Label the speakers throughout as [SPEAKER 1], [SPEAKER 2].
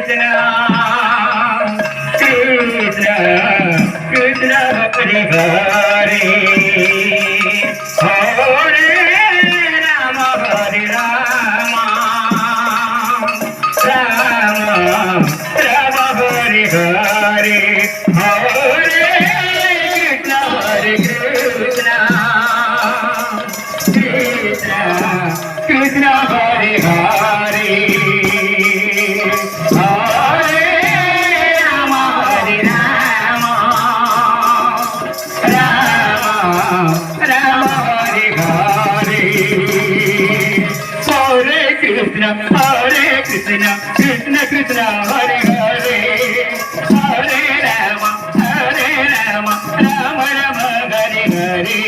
[SPEAKER 1] Krishna Krishna Krishna Hare Hare Hare Ram Hare Ram Ram Ram Hare Hare Hare Krishna Krishna Krishna Hare Hare Hare Ram Ram Ram Hare Hare Hare Krishna Krishna Krishna Hare Hare Hare Ram Ram Ram Hare Hare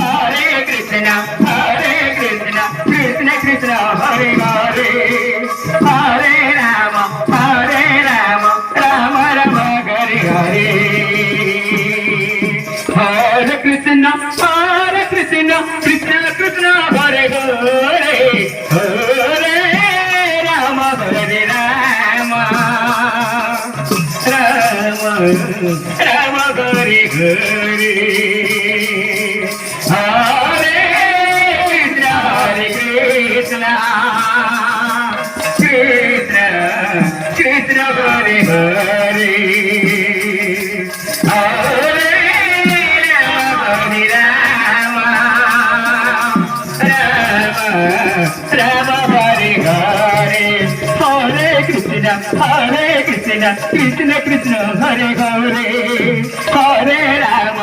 [SPEAKER 1] Hare Krishna Krishna Krishna Hare Hare Hare Ram Ram Ram Hare Hare Hare Krishna Krishna Krishna Hare Hare Hare Ram Hare Ram Ram Ram Hare Hare Hare Krishna Krishna Krishna Hare Hare Hare Ram Ram Ram Hare Hare Hare Krishna Krishna Krishna Hare Hare Hare Ram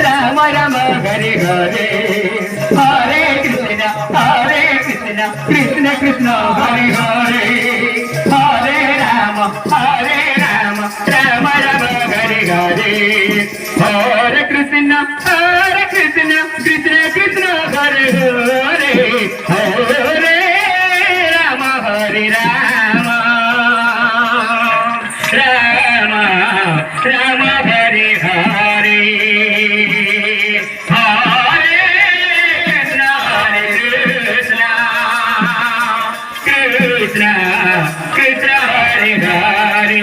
[SPEAKER 1] Ram Ram Hare Hare Hare Krishna Krishna Krishna Hare Hare Hare Ram Ram Ram Hare Hare Hare Krishna Krishna Krishna Hare Hare Hare Ram Hare Ram Ram Ram Hare Hare Hare Krishna Krishna Krishna Hare Hare